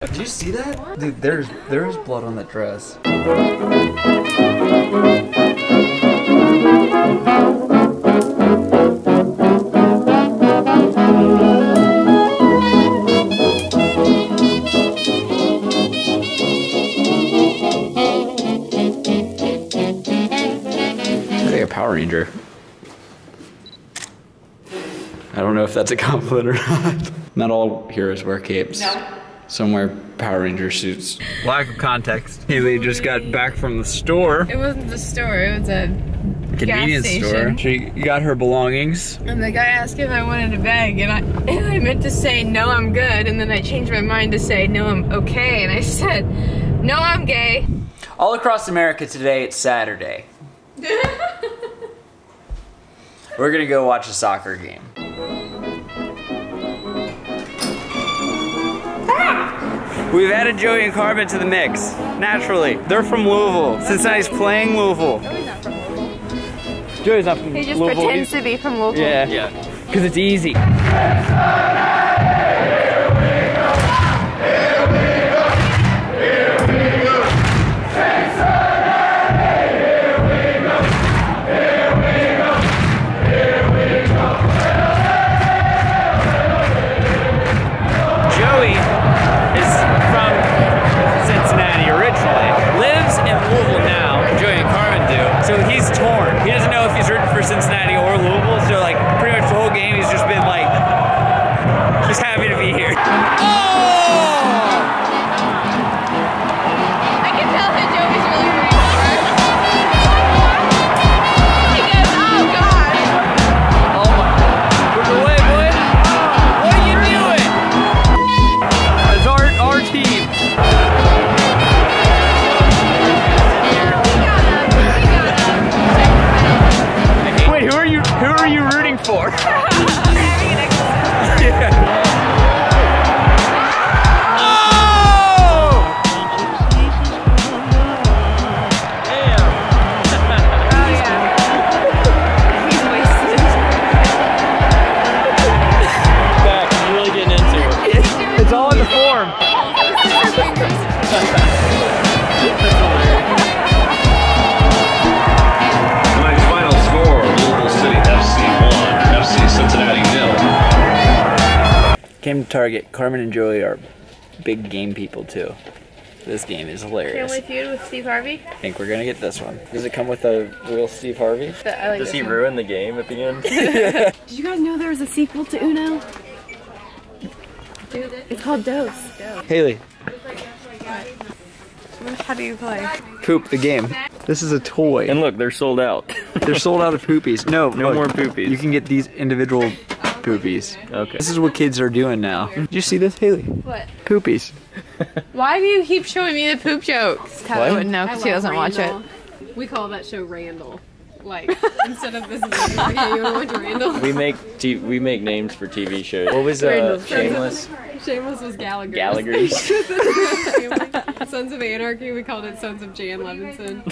Did you see that? Dude, there's blood on that dress. Like a Power Ranger. I don't know if that's a compliment or not. Not all heroes wear capes. No. Some wear Power Ranger suits. Lack of context. Haley just got back from the store. It wasn't the store, it was a convenience store. She got her belongings. And the guy asked if I wanted a bag, and I meant to say, no, I'm good, and then I changed my mind to say, no, I'm okay, and I said, no, I'm gay. All across America today, it's Saturday. We're gonna go watch a soccer game. We've added Joey and Carmen to the mix, naturally. They're from Louisville. Cincinnati's playing Louisville. Joey's not from Louisville. Joey's not from Louisville. He just pretends to be from Louisville. Yeah, because it's easy. Cincinnati or Louisville, so like pretty much the whole game he's just been like just happy to be here. Oh! I can tell that Joey's really rooting for it. He goes, oh gosh. Oh my. Look away, boy. What are you doing? It's our team. Who are you rooting for? Came to Target. Carmen and Joey are big game people too. This game is hilarious. Family Feud with Steve Harvey? I think we're gonna get this one. Does it come with a real Steve Harvey? Does he ruin the game at the end? Did you guys know there was a sequel to Uno? It's called Dose. Haley. How do you play? Poop the game. This is a toy. And look, they're sold out. They're sold out of poopies. No more poopies. You can get these individual poopies. Okay. This is what kids are doing now. Did you see this, Haley? What? Poopies. Why do you keep showing me the poop jokes? Tyler wouldn't know because he doesn't watch it. We call that show Randall. Like, instead of this is like, hey, you wanna watch Randall? We make names for TV shows. What was Shameless? Shameless was Gallagher. Gallagher's. Sons of Anarchy, we called it Sons of Jan Levinson.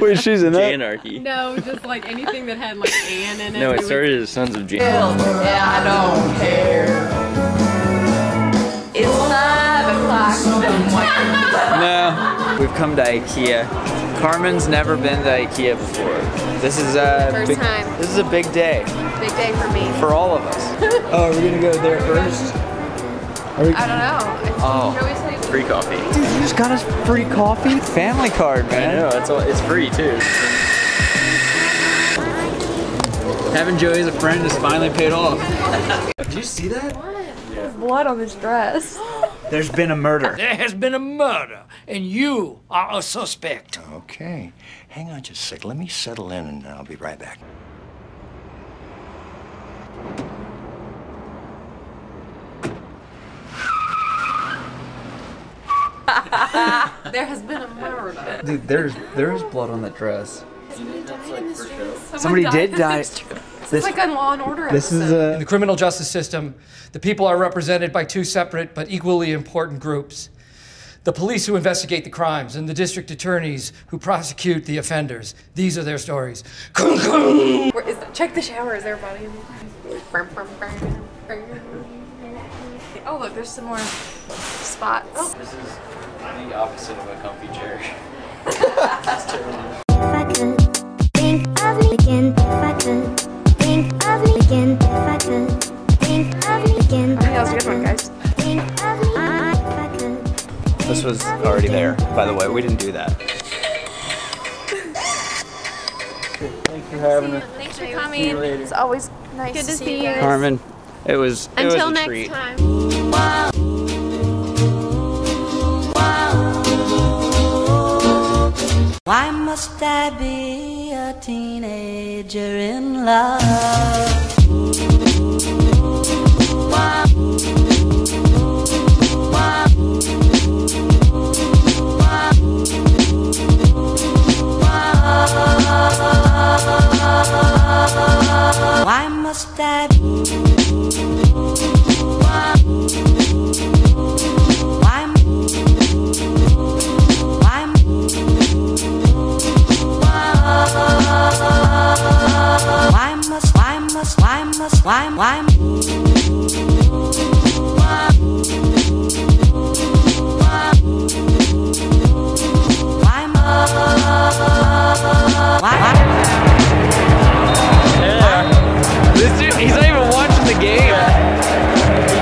Wait, she's in that? Janarchy. No, just like anything that had like Ann in it. No, it started as Sons of Jan. Yeah, I don't care. It's 5 o'clock somewhere. No. We've come to IKEA. Carmen's never been to IKEA before. This is a First time. This is a big day. Big day for me. For all of us. Oh, are we gonna go there first? I don't know. Oh. Free coffee. Dude, you just got us free coffee? Family card, man. I know, it's free too. Having Joey as a friend is finally paid off. Did you see that? There's blood on this dress. There's been a murder. There has been a murder, and you are a suspect. Okay. Hang on just a sec. Let me settle in, and I'll be right back. There has been a murder. Dude, there's blood on that dress. Somebody did die. It's like a Law and Order This is In the criminal justice system, the people are represented by two separate but equally important groups. The police who investigate the crimes and the district attorneys who prosecute the offenders. These are their stories. Check the shower. Is there a body in there? Oh, look, there's some more spots. This is the opposite of a comfy chair. If I could think of me again, if I could think of me again, if I could think of me again. I think that was a good one, guys. Think of me, if I could. This was already there, by the way. We didn't do that. Thanks for having us. Thanks for coming. It's always nice to see you guys. Carmen, it was Until a next treat. time. Why must I be a teenager in love? Why must I be? This dude, he's not even watching the game.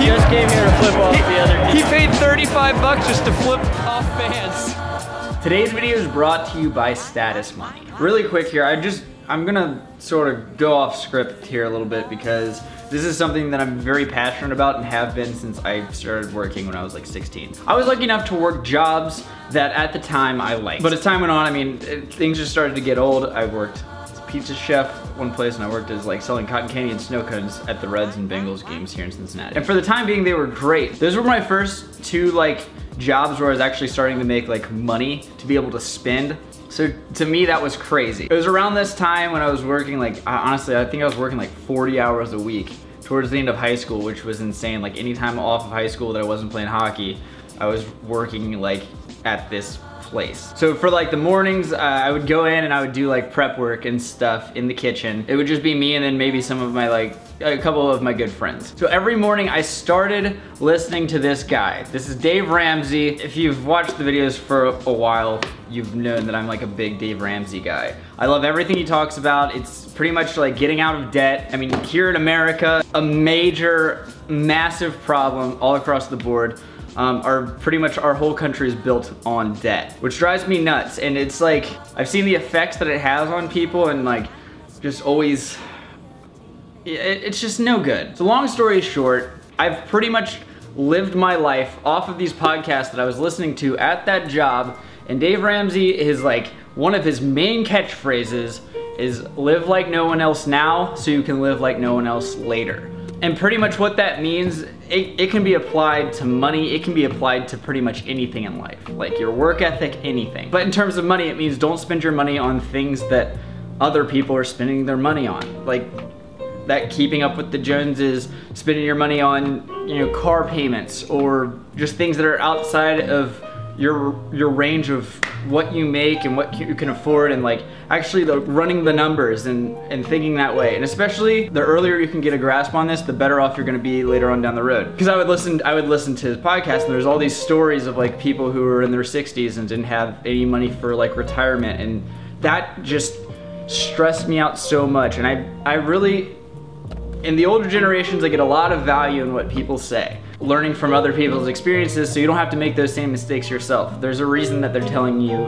He just came here to flip off the other team. He paid $35 just to flip off fans. Today's video is brought to you by Status Money. Really quick here, I'm gonna sort of go off script here a little bit because this is something that I'm very passionate about and have been since I started working when I was like 16. I was lucky enough to work jobs that at the time I liked. But as time went on, I mean, things just started to get old. I worked as a pizza chef one place and I worked as like selling cotton candy and snow cones at the Reds and Bengals games here in Cincinnati. And for the time being, they were great. Those were my first two like jobs where I was actually starting to make like money to be able to spend. So to me, that was crazy. It was around this time when I was working like, honestly, I think I was working like 40 hours a week towards the end of high school, which was insane. Like any time off of high school that I wasn't playing hockey, I was working like at this place. So for like the mornings, I would go in and I would do like prep work and stuff in the kitchen. It would just be me and then maybe some of my like, a couple of my good friends. So every morning I started listening to this guy. This is Dave Ramsey. If you've watched the videos for a while, you've known that I'm like a big Dave Ramsey guy. I love everything he talks about. It's pretty much like getting out of debt. I mean, here in America, a major, massive problem all across the board. Pretty much our whole country is built on debt, which drives me nuts. And it's like, I've seen the effects that it has on people and like, just always, it's just no good. So long story short, I've pretty much lived my life off of these podcasts that I was listening to at that job. And Dave Ramsey is like, one of his main catchphrases is live like no one else now so you can live like no one else later. And pretty much what that means, it can be applied to money, it can be applied to pretty much anything in life. Like your work ethic, anything. But in terms of money, it means don't spend your money on things that other people are spending their money on. Like that keeping up with the Joneses, spending your money on, you know, car payments or just things that are outside of your range of what you make and what you can afford, and like actually running the numbers and thinking that way. And especially the earlier you can get a grasp on this, the better off you're gonna be later on down the road. Because I would listen to his podcast and there's all these stories of like people who were in their 60s and didn't have any money for like retirement, and that just stressed me out so much. And I really, in the older generations, I get a lot of value in what people say. Learning from other people's experiences so you don't have to make those same mistakes yourself. There's a reason that they're telling you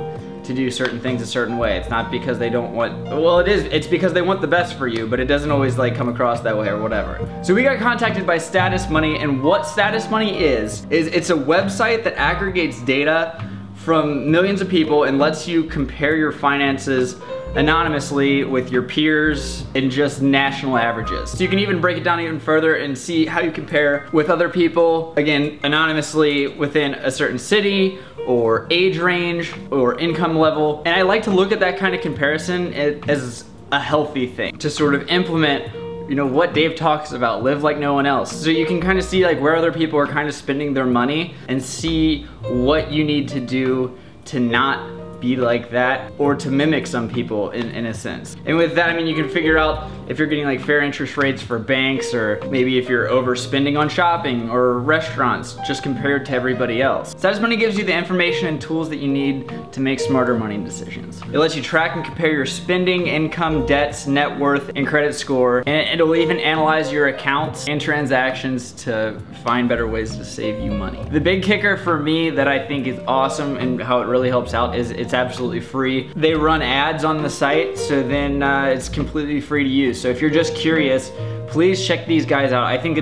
to do certain things a certain way. It's not because they don't want, well it is, it's because they want the best for you, but it doesn't always like come across that way or whatever. So we got contacted by Status Money, and what Status Money is it's a website that aggregates data from millions of people and lets you compare your finances anonymously with your peers and just national averages. So you can even break it down even further and see how you compare with other people, again, anonymously within a certain city or age range or income level. And I like to look at that kind of comparison as a healthy thing to sort of implement, you know, what Dave talks about, live like no one else. So you can kind of see like where other people are kind of spending their money and see what you need to do to not be like that or to mimic some people in a sense. And with that, I mean, you can figure out if you're getting like fair interest rates for banks, or maybe if you're overspending on shopping or restaurants just compared to everybody else. Status Money gives you the information and tools that you need to make smarter money decisions. It lets you track and compare your spending, income, debts, net worth, and credit score, and it'll even analyze your accounts and transactions to find better ways to save you money. The big kicker for me that I think is awesome and how it really helps out is it's absolutely free. They run ads on the site, so then it's completely free to use. So if you're just curious, please check these guys out. I think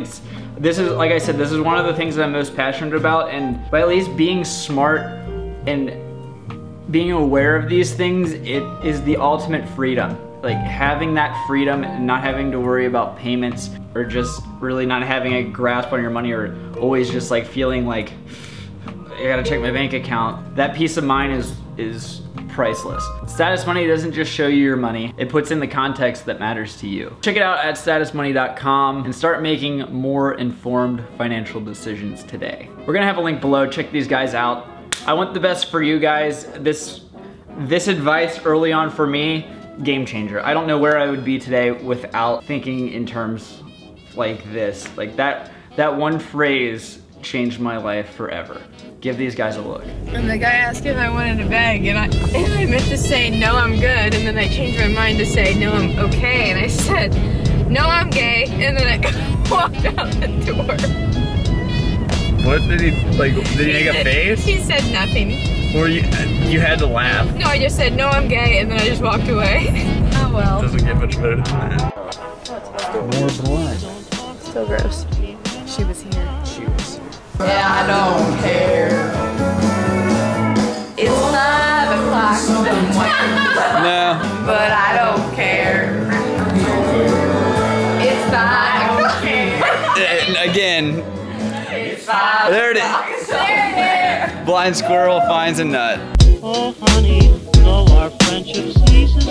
this is, like I said, this is one of the things that I'm most passionate about, and by at least being smart and being aware of these things, it is the ultimate freedom. Like having that freedom and not having to worry about payments, or just really not having a grasp on your money, or always just like feeling like I gotta check my bank account. That peace of mind is priceless. Status Money doesn't just show you your money, it puts in the context that matters to you. Check it out at statusmoney.com and start making more informed financial decisions today. We're gonna have a link below, check these guys out. I want the best for you guys. This advice early on for me, game changer. I don't know where I would be today without thinking in terms like this. Like that one phrase changed my life forever. Give these guys a look. And the guy asked if I wanted a bag, and I meant to say, no, I'm good, and then I changed my mind to say, no, I'm okay, and I said, no, I'm gay, and then I walked out the door. What did he, like, did he make a face? He said nothing. Or you had to laugh? No, I just said, no, I'm gay, and then I just walked away. Oh well. Doesn't get much better than that. More blood. So gross. She was here. She was here. Yeah, I don't care. It's 5 o'clock somewhere. No. But I don't care. It's 5 o'clock. Again. It's 5 There it is. There. Blind squirrel finds a nut. Oh honey, though our friendship ceases